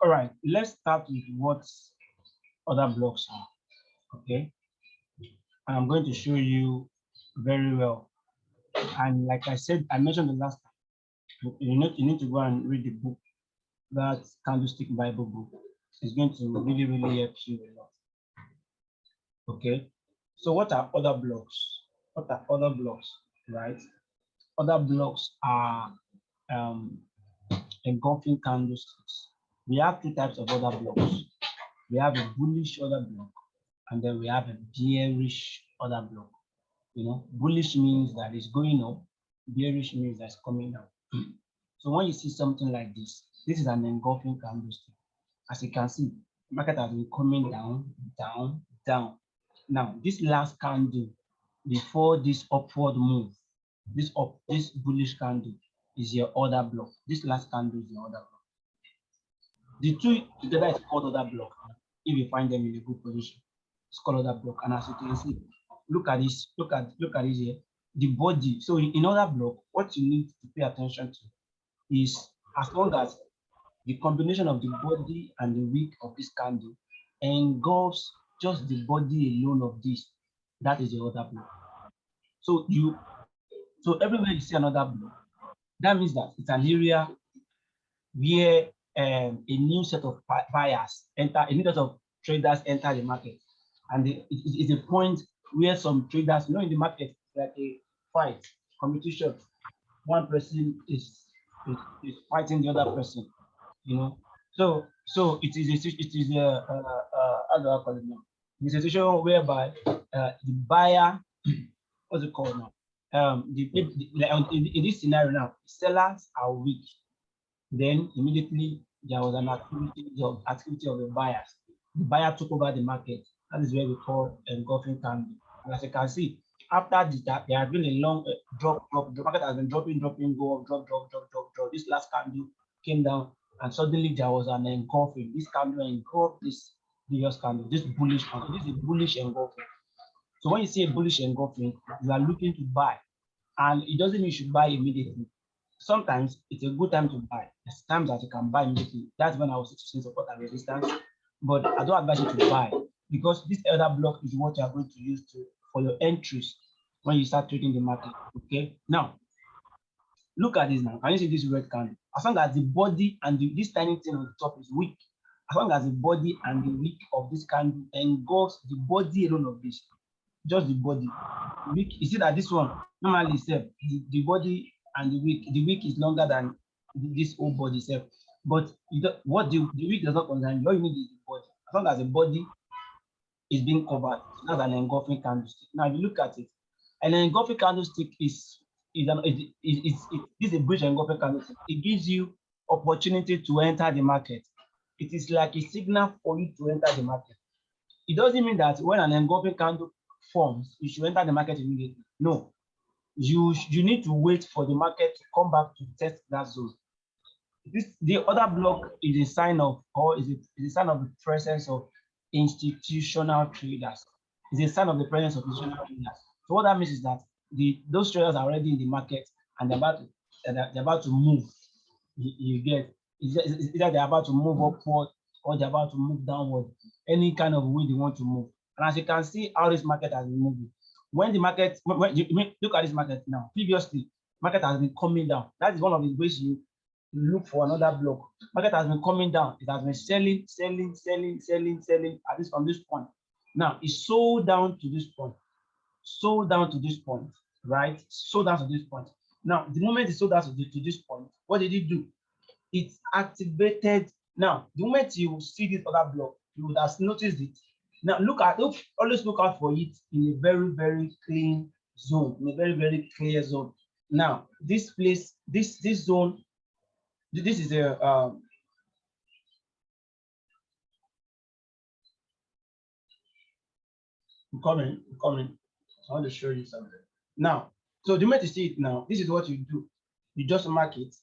All right, let's start with what other blocks are. Okay, and I'm going to show you very well. And like I said, I mentioned the last time, you need to go and read the book, that Candlestick Bible book. It's going to really, really help you a lot. Okay, so what are other blocks? What are other blocks, right? Other blocks are engulfing candlesticks. We have two types of other blocks. We have a bullish order block, and then we have a bearish order block. You know, bullish means that it's going up, bearish means that it's coming down. So when you see something like this is an engulfing candlestick. As you can see, the market has been coming down, down, down. Now, this last candle before this upward move, this bullish candle is your order block. This last candle is your order block. The two together is called order block. If you find them in a good position, it's called order block. And as you can see, look at this, look at this here. The body. So in order block, what you need to pay attention to is, as long as the combination of the body and the wick of this candle engulfs just the body alone of this, that is the order block. So everywhere you see another block, that means that it's an area where a new set of buyers enter, a new set of traders enter the market, and it's a point where some traders, in the market, like a fight, competition, one person is fighting the other person, So it is a how do I call it now? It's a situation whereby the buyer, what's it called now? In this scenario now, sellers are weak. Then immediately there was an activity of the buyers. The buyer took over the market. That is where we call engulfing candle. And as you can see, after that, there has been a long drop. The market has been dropping, go up, drop. This last candle came down, and suddenly there was an engulfing. This candle engulfed this previous candle, this bullish candle. This is a bullish engulfing. So when you see a bullish engulfing, you are looking to buy, and it doesn't mean you should buy immediately. Sometimes it's a good time to buy. There's times that you can buy immediately. That's when I was seeing support and resistance. But I don't advise you to buy, because this other block is what you are going to use for your entries when you start trading the market. Okay. Now, look at this now. Can you see this red candle? As long as the body and this tiny thing on the top is weak, as long as the body and the wick of this candle engulfs the body alone of this, just the body. You see that this one normally itself, the body and the wick is longer than this whole body itself. But what the wick does not concern you. All you need is the body. As long as the body is being covered, that's an engulfing candlestick. Now, if you look at it, an engulfing candlestick is a bullish engulfing candlestick. It gives you opportunity to enter the market. It is like a signal for you to enter the market. It doesn't mean that when an engulfing candle forms, you should enter the market immediately. No, you need to wait for the market to come back to test that zone. The other block is a sign of, the presence of institutional traders. It's a sign of the presence of institutional traders. So what that means is that those traders are already in the market, and they're about to move. You get, either they're about to move upward or they're about to move downward. Any kind of way they want to move. And as you can see how this market has been moving. When you look at this market now, previously, market has been coming down. That is one of the ways you look for another block. Market has been coming down. It has been selling at least from this point. Now it's sold down to this point. Right? Sold down to this point. Now, the moment it sold down to this point, what did it do? It activated. Now, the moment you see this other block, you would have noticed it. Now, always look out for it in a very, very clean zone, in a very, very clear zone. Now, this place, this zone, this is a I'm coming. I want to show you something. Now, so the moment you see it now, this is what you do. You just mark it.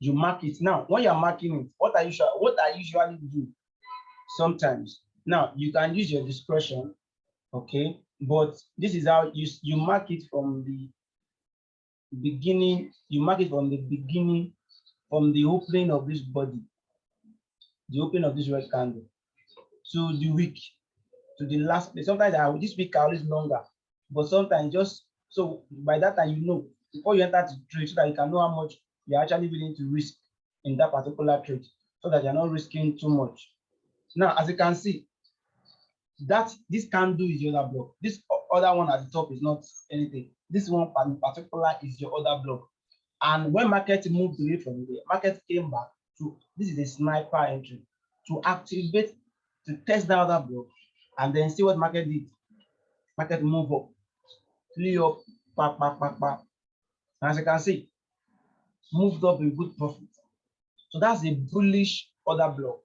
You mark it. Now, when you're marking it, what I usually do sometimes. Now, you can use your discretion, okay? But this is how you mark it from beginning, you mark it from the beginning, from the opening of this body, the opening of this red candle, to the week, to the last place. Sometimes this week are always longer, but sometimes just so by that time, you know, before you enter the trade, so that you can know how much you're actually willing to risk in that particular trade, so that you're not risking too much. Now, as you can see, that this candle is your other block. This other one at the top is not anything. This one in particular is your other block. And when market moved away from there, market came back to, this is a sniper entry, to activate, to test that other block, and then see what market did. Market move up, flew up, back. And as you can see, moved up in good profit. So that's a bullish order block.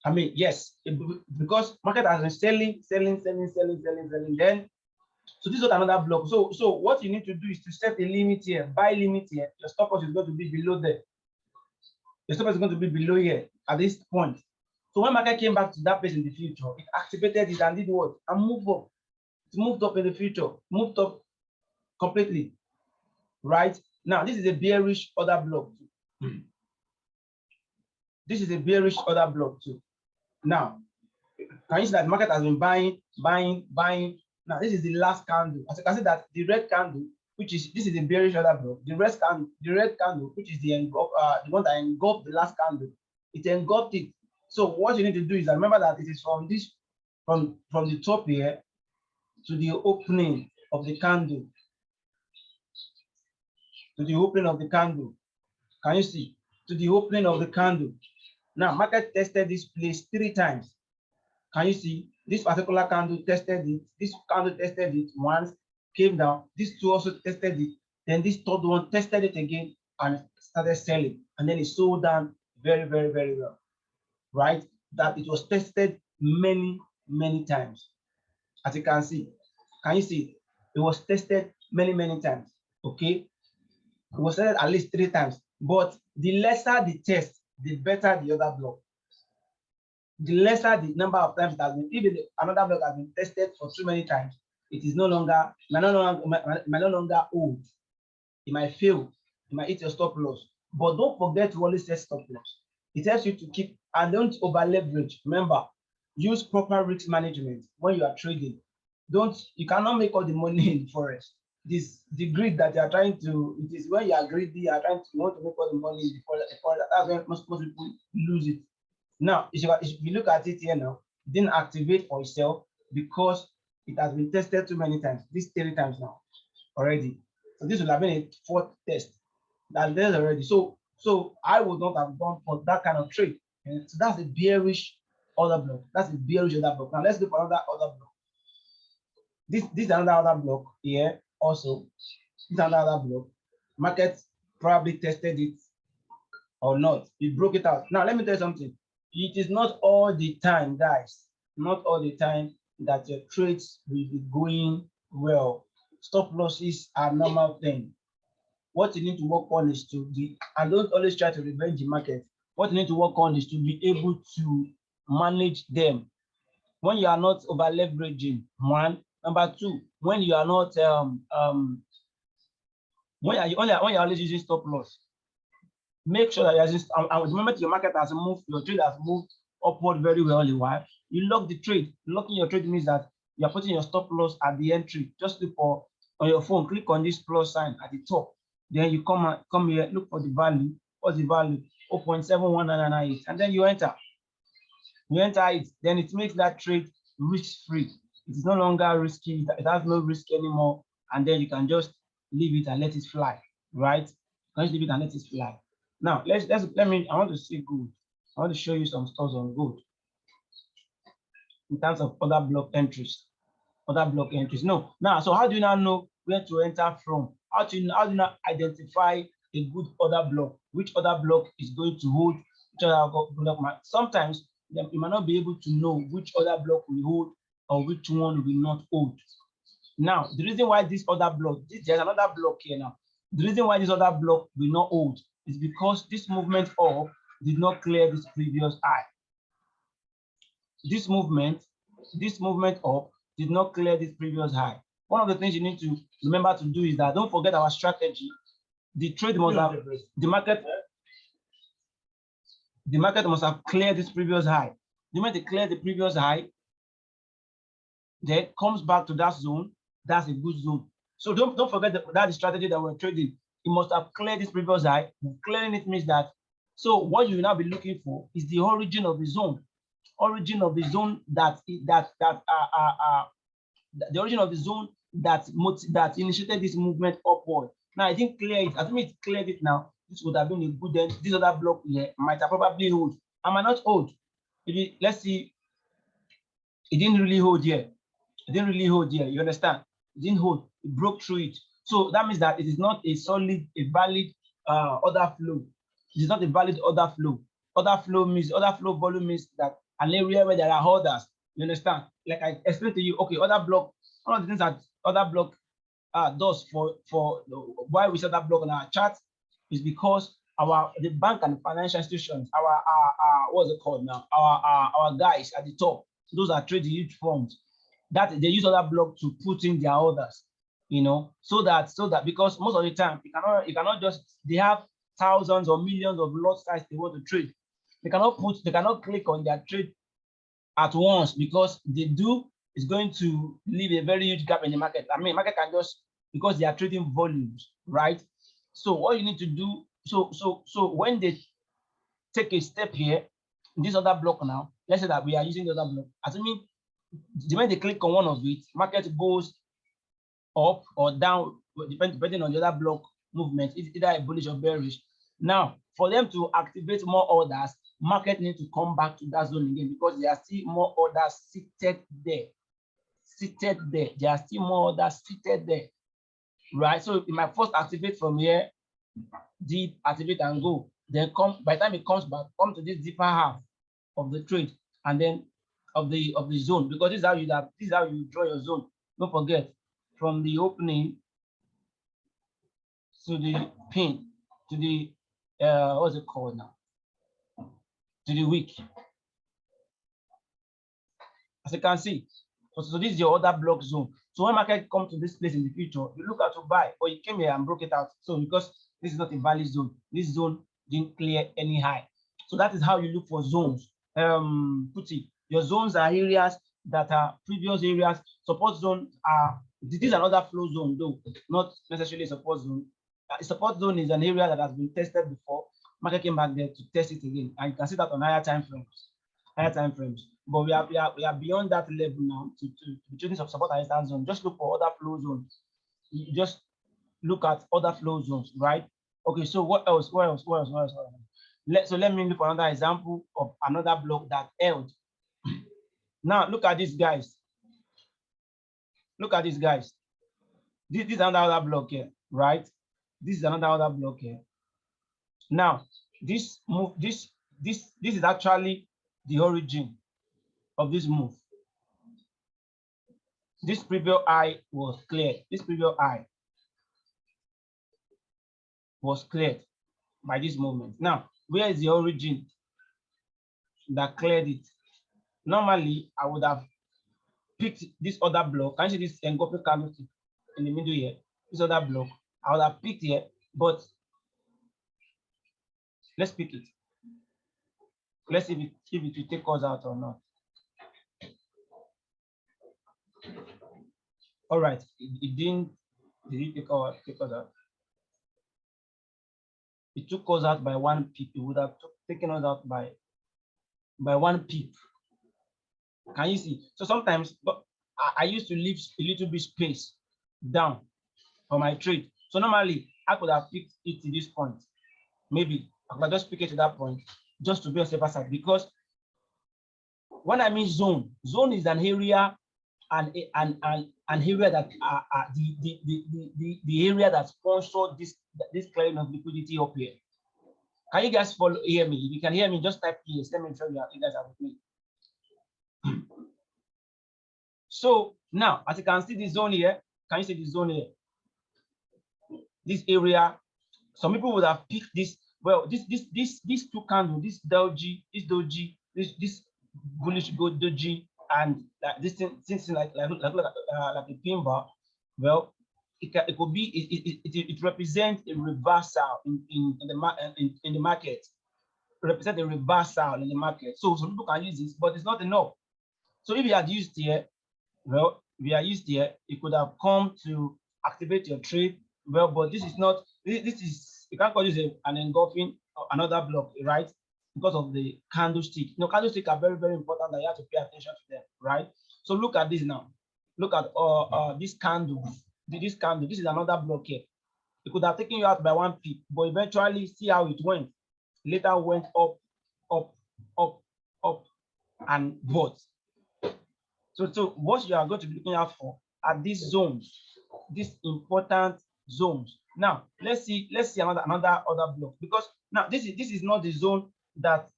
I mean, yes, because market has been selling. Then, so this is another block. So what you need to do is to set a limit here, buy limit here. Your stop loss is going to be below there. Your stop loss is going to be below here at this point. So when market came back to that place in the future, it activated it and did what? And moved up. It moved up in the future, moved up completely. Right now, this is a bearish order block too. This is a bearish order block too. Now, can you see that the market has been buying? Now, this is the last candle. As you can see that the red candle, which is, this is a bearish order block. The red candle, which is the one that engulfed the last candle, it engulfed it. So what you need to do is remember that it is from this, from the top here to the opening of the candle. To the opening of the candle. Can you see? To the opening of the candle. Now, market tested this place 3 times. Can you see? This particular candle tested it. This candle tested it once, came down. This two also tested it. Then this third one tested it again and started selling. And then it sold down very well. Right? That it was tested many times. As you can see. Can you see? It was tested many times. Okay? It was tested at least 3 times. But the lesser the test, the better the other block. The lesser the number of times it has been, even another block has been tested for too many times, it is no longer, might no longer hold. It might fail. It might hit your stop loss. But don't forget to always set stop loss. It helps you to keep, and don't over leverage. Remember, use proper risk management when you are trading. You cannot make all the money in forest. The greed that you are trying to, it is when you are greedy, you want to make all the money in the forest. That's when most people lose it. Now, if you look at it here now, it didn't activate for itself because it has been tested too many times. This 3 times now already. So this will have been a 4th test. That's there already. So I would not have gone for that kind of trade. And so that's a bearish order block. That's a bearish order block. Now let's look for another order block. This is another order block here also. This is another block. Market probably tested it or not. It broke it out. Now let me tell you something. It is not all the time, guys. Not all the time that your trades will be going well. Stop losses are a normal thing. What you need to work on is and don't always try to revenge the market. What you need to work on is to be able to manage them. When you are not over leveraging, 1. Number 2, when you are not when you're always using stop loss. Make sure that the moment your market has moved, your trade has moved upward very well a while, you lock the trade. Locking your trade means that you are putting your stop loss at the entry. Just look for, on your phone, click on this plus sign at the top. Then you come here, look for the value. What's the value? 0.71998. And then you enter. You enter it, then it makes that trade risk-free. It is no longer risky. It has no risk anymore. And then you can just leave it and let it fly, right? You can just leave it and let it fly. Now, I want to see gold. I want to show you some stores on gold in terms of other block entries. No. Now, so how do you now know where to enter from? How do you now identify a good order block? Which other block is going to hold? Which other block? Sometimes you might not be able to know which other block will hold or which one will not hold. Now, the reason why this other block, there's another block here now. The reason why this other block will not hold is because this movement up did not clear this previous high. This movement up did not clear this previous high. one of the things you need to remember to do is that don't forget our strategy. The trade must have the market must have cleared this previous high. The moment they clear the previous high, then comes back to that zone. That's a good zone. So don't forget that the strategy that we're trading. It must have cleared this previous high. Clearing it means that. So what you will now be looking for is the origin of the zone. Origin of the zone the origin of the zone that initiated this movement upward. Now I didn't clear it. I think it cleared it now. This would have been a good then. This other block here might have probably hold. I might not hold. Let's see. It didn't really hold here. It didn't really hold here. You understand? It didn't hold. It broke through it. So that means that it is not a solid, a valid order flow. It is not a valid order flow. Order flow volume means that an area where there are orders. You understand? Like I explained to you. Okay, order block. One of the things that order block does for why we set that block on our chart is because the bank and financial institutions, what's it called now? Our guys at the top, those are trading huge funds, that they use order block to put in their orders, you know, so that because most of the time you cannot just, they have thousands or millions of lot size they want to trade. They cannot click on their trade at once, because they do is going to leave a very huge gap in the market. I mean, market can just, because they are trading volumes, right? So what you need to do, so when they take a step here, this other block now, let's say that we are using the other block, assuming when they click on one of it, market goes up or down, depending on the other block movement, it's either a bullish or bearish. Now, for them to activate more orders, market needs to come back to that zone again, because there are still more orders seated there. There are still more orders seated there, right? So it might first activate from here, deep, activate and go. Then by the time it comes back, come to this deeper half of the trade, and then of the zone, because this is how you draw your zone. Don't forget, from the opening to the pin to the what's it called now? To the wick. As you can see, so this is your other block zone. So when market comes to this place in the future, you look at to buy, or you came here and broke it out. So because this is not a valid zone, this zone didn't clear any high. So that is how you look for zones. Your zones are areas that are previous areas. Support zone this is another flow zone, though not necessarily a support zone. A support zone is an area that has been tested before. Market came back there to test it again, and you can see that on higher time frames. But we are beyond that level now to be trading some support and resistance zone. Just look for other flow zones. You just look at other flow zones, right? Okay, so what else? So let me look for another example of another block that held. Now look at these guys. Look at these guys. This is another block here, right? This is another block here. Now this move, this is actually the origin of this move. This previous high was cleared. This previous high was cleared by this movement. Now, where is the origin that cleared it? Normally, I would have picked this other block. Can you see this engulfing candlestick in the middle here? This other block, I would have picked here, but let's pick it. Let's see if it will take us out or not. All right, it didn't. Did it take us out? It took us out by 1 pip. It would have taken us out by 1 pip. Can you see? So sometimes, but I used to leave a little bit space down for my trade. So normally I could have picked it to this point. Maybe I could just pick it to that point just to be on safer side. Because when I mean zone is an area and an area that the area that sponsored this clearing of liquidity up here. Can you guys hear me? If you can hear me, just type yes. Let me show you guys are with me. So now, as you can see the zone here, can you see the zone here? This area, some people would have picked this. Well, these two candles, this doji, this bullish gold doji, and this thing like a pin bar. Well, it could be it represents a reversal in the market. Represent a reversal in the market. So some people can use this, but it's not enough. So if you had used here, well, we are used here, it could have come to activate your trade. Well, but this is not, this is, you can't call this an engulfing another block, right? Because of the candlestick. You know, candlestick are very, very important that you have to pay attention to them, right? So look at this now. Look at this candle. This candle, this is another block here. It could have taken you out by 1 pip, but eventually see how it went. Later went up, up, up, up, and bought. So what you are going to be looking out for are these zones, these important zones. Now let's see another other block, because now this is not the zone that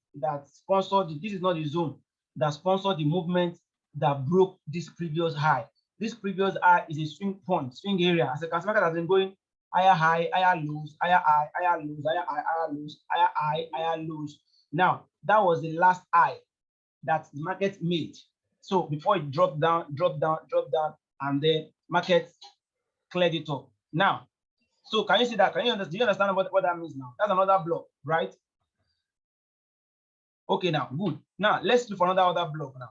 sponsored. This is not the zone that sponsored the movement that broke this previous high. This previous high is a swing point, swing area. As a customer has been going higher high, higher lows, higher high, higher lows, higher high, higher lows, higher high, higher lows. Now that was the last high that the market made. So before it dropped down, and the market cleared it up. Now, so can you see that? Can you understand? Do you understand what that means now? That's another block, right? Okay, now good. Now let's look for another block now.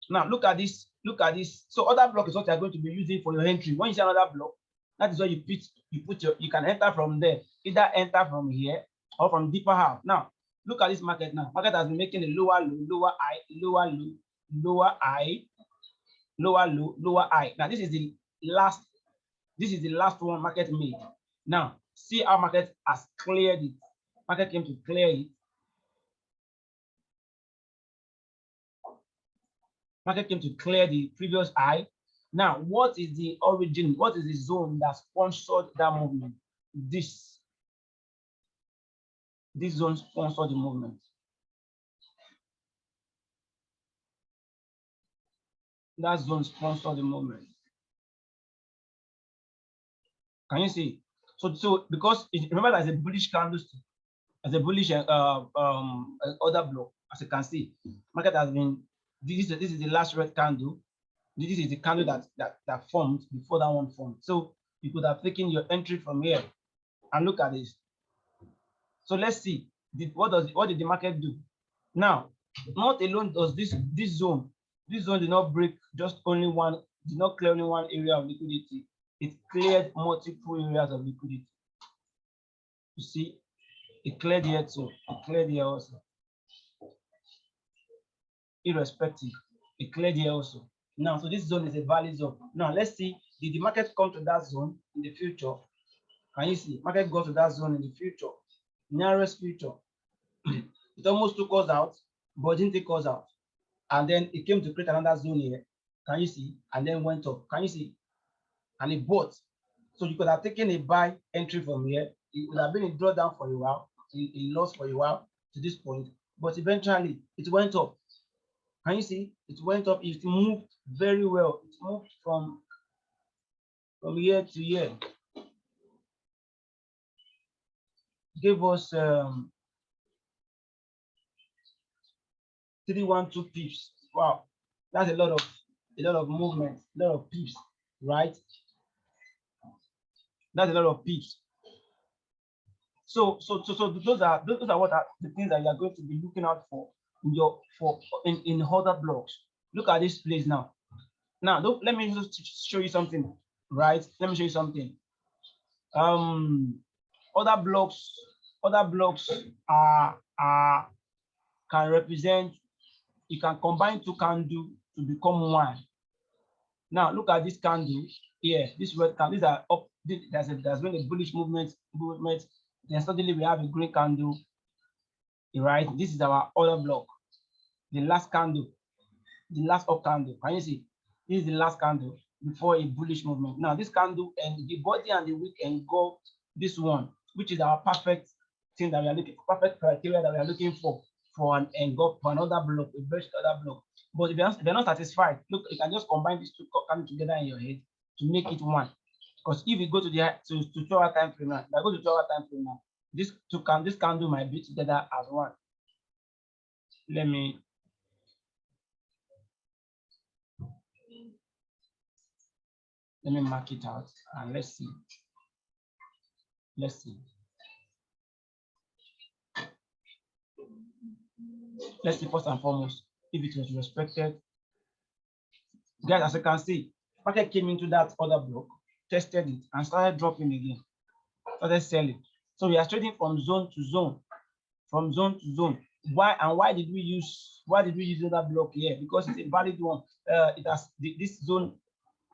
Now look at this. Look at this. So other block is what you're going to be using for your entry. When you see another block, that is where you put your, you can enter from there. Either enter from here or from deeper half. Now look at this market now. Market has been making a lower low, lower high, lower low, lower high, lower low, lower high. Now this is the last one market made. Now see how market has cleared it. Market came to clear it. Market came to clear the previous high. Now, what is the origin? What is the zone that sponsored that movement? This zone sponsored the movement. That zone sponsored the movement. Can you see? So because remember, there's a bullish candlestick, as a bullish other block, as you can see, market has been. This is the last red candle. This is the candle that formed before that one formed. So you could have taken your entry from here, and look at this. So let's see, what did the market do? Now, not alone does this zone did not break just only one, did not clear only one area of liquidity. It cleared multiple areas of liquidity. You see, it cleared here too. It cleared here also. Irrespective, it cleared here also. Now, so this zone is a valid zone. Now, let's see, did the market come to that zone in the future? Can you see? Market go to that zone in the future, nearest future. It almost took us out, but didn't take us out. And then it came to create another zone here. Can you see? And then went up. Can you see? And it bought. So you could have taken a buy entry from here. It would have been a drawdown for a while, a loss for a while to this point, but eventually it went up. Can you see? It went up. It moved very well. It moved from here to here. It gave us 312 pips. Wow, that's a lot of movement, a lot of pips, right? That's a lot of pips. So those are what are the things that you are going to be looking out for in other blocks. Look at this place now. Now let me just show you something, right? Let me show you something. Other blocks can represent. You can combine two candles to become one. Now look at this candle here. This red candle. These are up. There's been a bullish movement. Then suddenly we have a green candle. Right. This is our other block. The last candle, the last up candle. Can you see? This is the last candle before a bullish movement. Now this candle and the body and the wick engulf this one, which is our perfect thing that we are looking for, perfect criteria that we are looking for an engulf for another block, a best other block. But if they're not satisfied, look, you can just combine these two candles together in your head to make it one. Because if you go to the to 2 hour time frame now, if I go to 2 hour time frame now, this candle might be together as one. Let me Let me mark it out and let's see. Let's see. Let's see first and foremost if it was respected. Guys, as you can see, market came into that other block, tested it, and started dropping again. Started selling. So we are trading from zone to zone, from zone to zone. Why did we use that block here? Because it's a valid one. It has this zone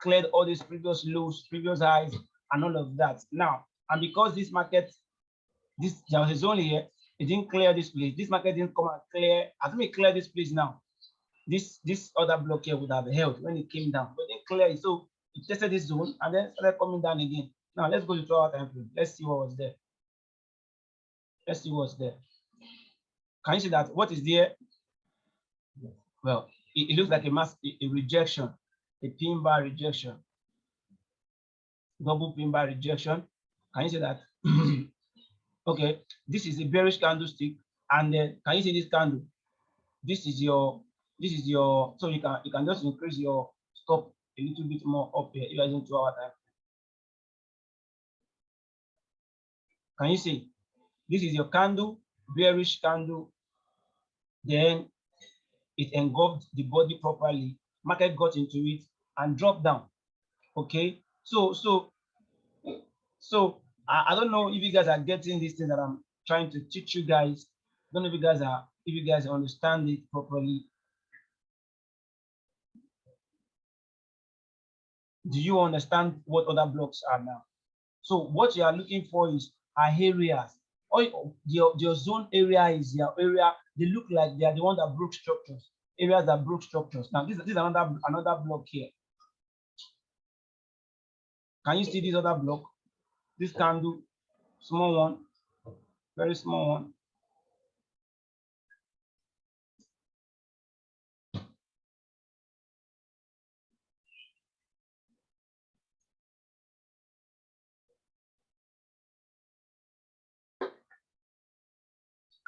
cleared all these previous lows, previous highs, and all of that. Now, and because this market, there was a zone here, it didn't clear this place. This market didn't come and clear. As we clear this place now, this other block here would have held when it came down, but it didn't clear it. So it tested this zone and then started coming down again. Now let's go to 12-hour time frame. Let's see what was there. Let's see what's there. Can you see that? What is there? Well, it looks like a rejection, a pin bar rejection, double pin bar rejection. Can you see that? Okay, this is a bearish candlestick, and then can you see this candle? This is your, so you can just increase your stop a little bit more up here using 2-hour time. Can you see? This is your candle, bearish candle. Then it engulfed the body properly. Market got into it and dropped down. Okay, so I don't know if you guys are getting this thing that I'm trying to teach you guys. I don't know if you guys understand it properly. Do you understand what other blocks are now? So what you are looking for are areas. Or your zone area is your area. They look like they are the one that broke structures. Areas that broke structures. Now this is another block here. Can you see this other block? This candle, small one, very small one.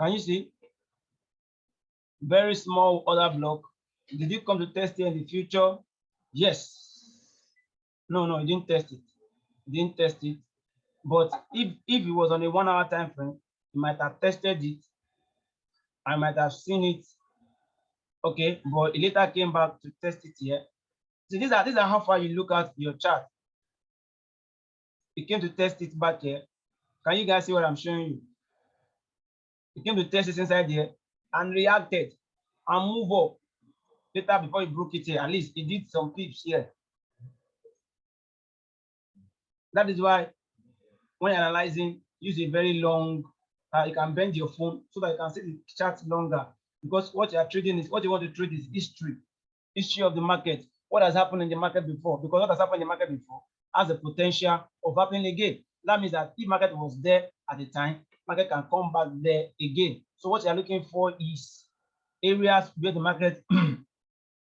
Can you see? Very small other block. Did it come to test here in the future? Yes. No, it didn't test it. It didn't test it. But if it was on a 1-hour time frame, it might have tested it. I might have seen it. Okay, but it later came back to test it here. So these are how far you look at your chart. It came to test it back here. Can you guys see what I'm showing you? It came to test it inside here and reacted and move up. Later, before it broke it here, at least it did some pips here. That is why when you're analyzing, use a very long, you can bend your phone so that you can see the chart longer. Because what you are trading is, what you want to trade is history of the market. What has happened in the market before? Because what has happened in the market before has the potential of happening again. That means that if market was there at the time, market can come back there again. So what you are looking for is areas where the market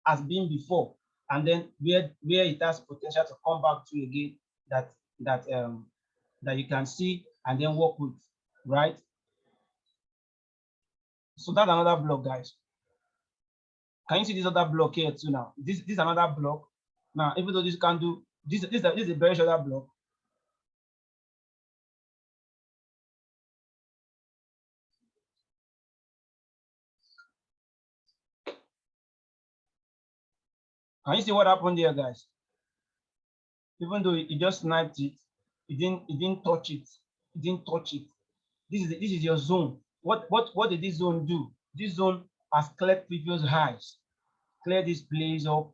has been before, and then where it has potential to come back to again, that you can see and then work with, right? So that's another block, guys. Can you see this other block here too now? This is another block. Now, even though this can do this is a very shorter block. Can you see what happened here, guys? Even though it just sniped it, it didn't touch it. It didn't touch it. This is your zone. What did this zone do? This zone has cleared previous highs. Clear this place up.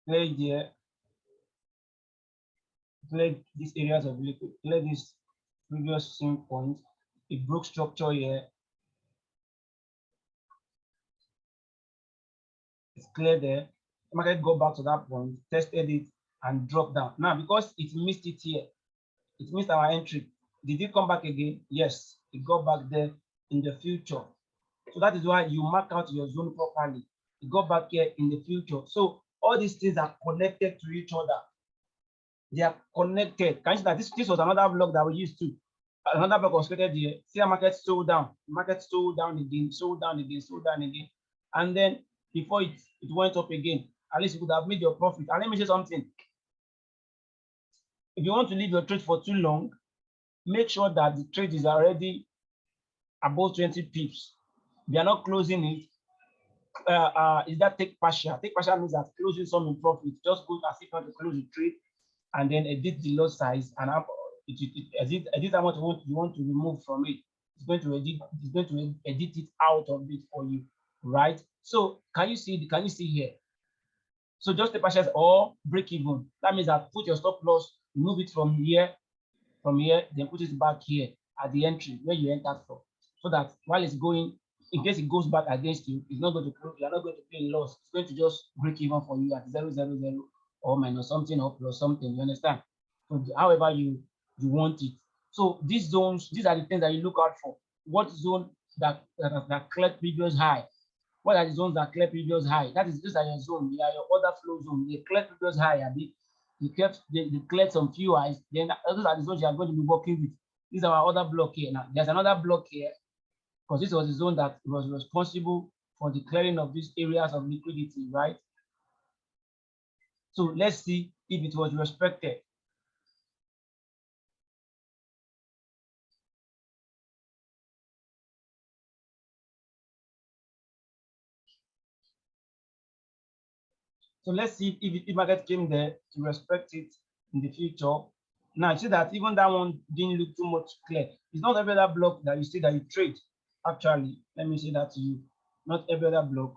Clear here. Clear these areas of liquid. Clear this previous swing point. It broke structure here. It's clear there. The market go back to that point, tested it, and dropped down. Now, because it missed it here, it missed our entry. Did it come back again? Yes, it got back there in the future. So that is why you mark out your zone properly. It got back here in the future. So all these things are connected to each other. They are connected. Can you see that this was another block that we used to? Another block was created here. See how market sold down. Market sold down again, sold down again, sold down again. And then before it went up again, at least you could have made your profit. And let me say something. if you want to leave your trade for too long, make sure that the trade is already above 20 pips. If you are not closing it, is that take partial? Take partial means that closing some in profit. Just go as if you want to close the trade and then edit the lot size and edit how much you want to remove from it. It's going to edit it out of it for you, right? So can you see here? So just take partial or break even. That means that put your stop loss, remove it from here, then put it back here at the entry where you entered from, so that while it's going, in case it goes back against you, it's not going to you're not going to pay loss. It's going to just break even for you at 0.00 or minus something or plus something. You understand? So however you want it. So these zones, these are the things that you look out for. What zone that cleared previous high? What are the zones that clear previous high? That is, these are your zone. They are your order flow zone. They clear previous high. They cleared some few highs. Then those are the zones you are going to be working with. These are our other block here. Now there's another block here, because this was the zone that was responsible for the clearing of these areas of liquidity, right? So let's see if it was respected. So let's see if market came there to respect it in the future. Now you see that even that one didn't look too much clear. It's not every other block that you see that you trade. Actually, let me say that to you. Not every other block.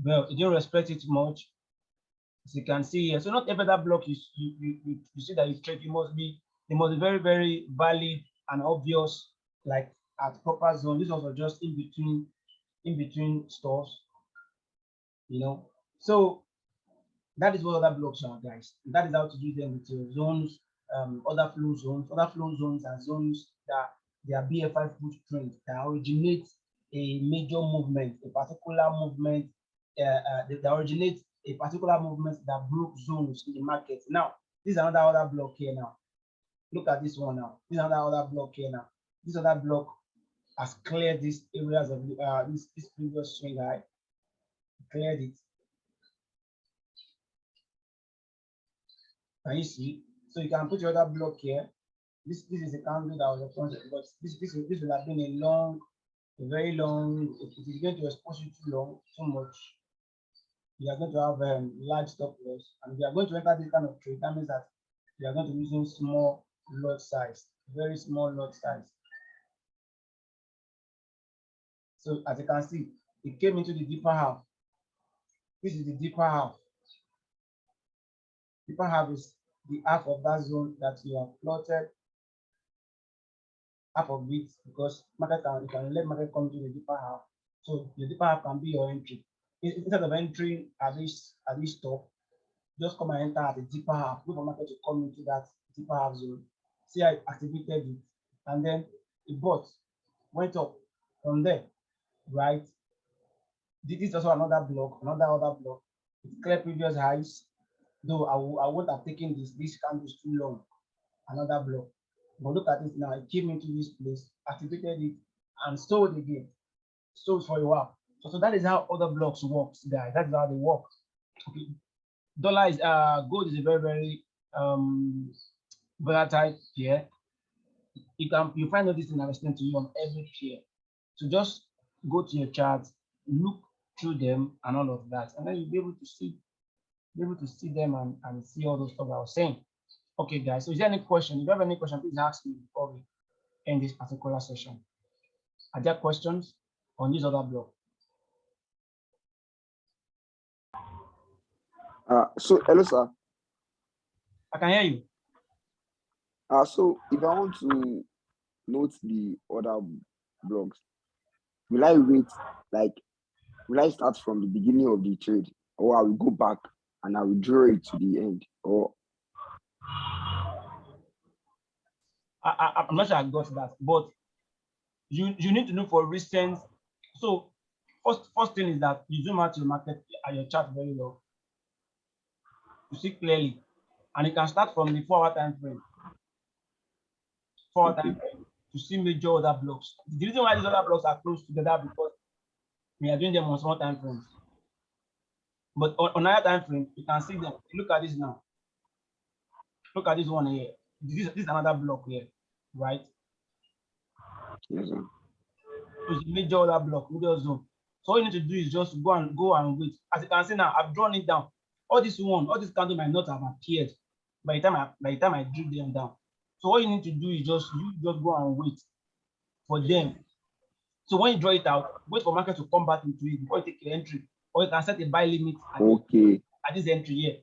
Well, it didn't respect it much, as you can see here. So not every other block you see that you trade. It must be very, very valid and obvious, like at proper zone. This was just in between stores, you know. So that is what other blocks are, guys. That is how to do them with your zones, other flow zones. Other flow zones are zones that they are BFI footprint that originate a major movement, a particular movement, that originate a particular movement that broke zones in the market. Now, this is another other block here now. Look at this one now. This is another other block here now. This other block has cleared these areas of this previous swing high. Cleared it. Can you see? So you can put your other block here. This is a candle that was responsible, but this will have been a very long. If it is going to expose you too much, you are going to have large stop loss, and if you are going to enter this kind of trade, that means that you are going to be using small lot size, very small lot size. So as you can see, it came into the deeper half. This is the deeper half. Deeper half is the half of that zone that you have plotted, half of it, because you can let market come to the deeper half. So the deeper half can be your entry. Instead of entering at this top, just come and enter at the deeper half. Wait for market to come into that deeper half zone. See, I activated it, and then it bought, went up from there, right? This is also another block, another other block. It cleared previous highs, though I won't have taken this candle is too long. Another block. But look at it now. It came into this place, activated it, and sold again. Sold for a while. So that is how other blocks work, guys. That's how they work. Okay. Dollar is gold is a very, very volatile pair. You find out this thing I was to you on every pair. So just go to your chart, look through them and all of that, and then you'll be able to see them and see all those stuff I was saying. Okay, guys. So is there any question? If you have any question, please ask me before we end this particular session. Are there questions on this other block? So hello, sir. I can hear you. So if I want to note the other blocks, will I wait, will I start from the beginning of the trade, or I will go back and I will draw it to the end? Or I'm not sure I got that, but you need to look for recent. So first thing is that you zoom out to the market at your chart very well to see clearly, and you can start from the 4-hour time frame. 4-hour time frame to see major other blocks. The reason why these other blocks are close together because We are doing them on small time frames. But on higher time frame, you can see them. Look at this now. Look at this one here. This is another block here, right? Yes, sir. So it's a major order block, middle zone. So all you need to do is just go and wait. As you can see now, I've drawn it down. All this candle might not have appeared by the time I drew them down. So all you need to do is just go and wait for them. So when you draw it out, wait for market to come back into it before you take your entry, or you can set a buy limit at this entry here.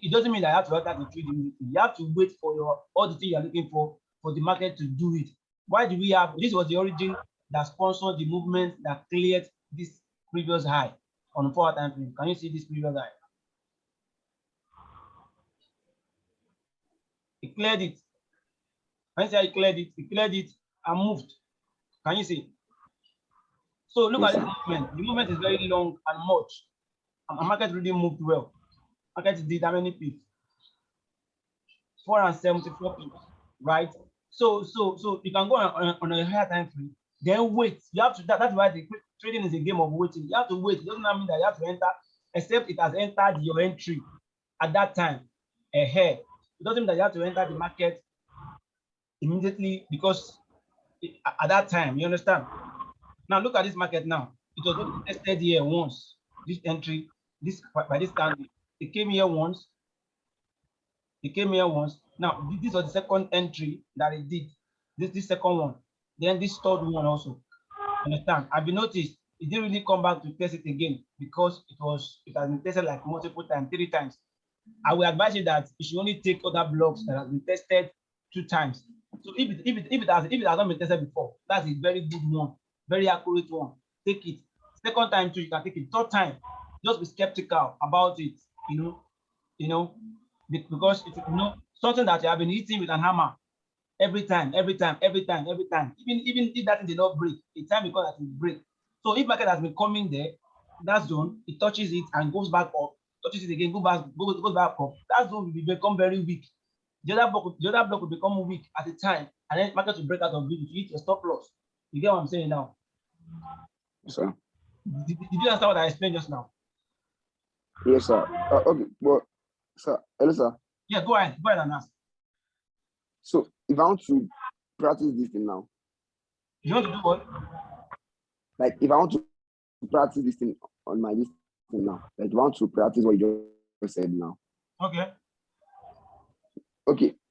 It doesn't mean that you have to enter the trade immediately. You have to wait for all the things you are looking for the market to do it. Why do we have this? Was the origin that sponsored the movement that cleared this previous high on 4 hour time frame. Can you see this previous high? It cleared it. Can you see how it cleared it? It cleared it and moved. Can you see? So look at this movement. The movement is very long and much. And the market really moved well. Market did how many pips? 474 pips, right? So you can go on a higher time frame, then wait. You have to. That's why the trading is a game of waiting. You have to wait. It doesn't mean that you have to enter, except it has entered your entry at that time ahead. It doesn't mean that you have to enter the market immediately because at that time, you understand? Now look at this market now. It was only tested here once. This entry, by this candle, it came here once. It came here once. Now this was the second entry that it did. This second one. Then this third one also. Understand? Have you noticed it didn't really come back to test it again because it has been tested like multiple times, 3 times. I will advise you that you should only take other blocks that have been tested 2 times. So if it has not been tested before, that's a very good one, very accurate one. Take it. Second time too, you can take it. Third time, just be skeptical about it. Because it's something that you have been hitting with an hammer every time. Even if that did not break, the time because that will break. So if market has been coming there, that zone, it touches it and goes back up, touches it again, goes back up. That zone will become very weak. The other block will become weak at the time, and then market will break out of it. You hit your stop loss. You get what I'm saying now? Yes, sir. Did you understand what I explained just now? Yes, sir. Okay, well, sir, hello, sir. Yeah, go ahead and ask. So if I want to practice this thing now, you want to do what? Like if I want to practice this thing on my this thing now, like I want to practice what you just said now. Okay,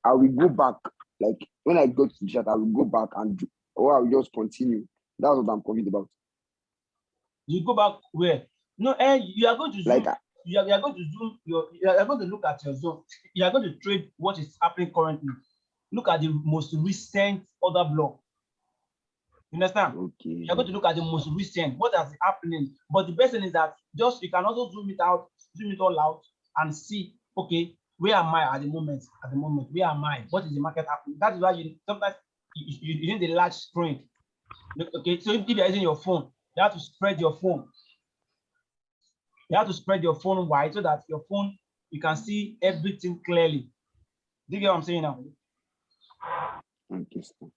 I will go back. Like when I go to the chat, I will go back or I will just continue. That's what I'm confused about. You go back where? No, you are going to zoom. You are going to zoom. You are going to look at your zone. You are going to trade what is happening currently. Look at the most recent order block. You understand? Okay. You are going to look at the most recent, what is happening. But the best thing is that you can also zoom it all out and see, okay, where am I at the moment? Where am I? What is the market happening? That is why sometimes you need the large screen. Okay, so if you're using your phone, you have to spread your phone. You have to spread your phone wide so that your phone, you can see everything clearly. Do you get what I'm saying now? Okay, sir.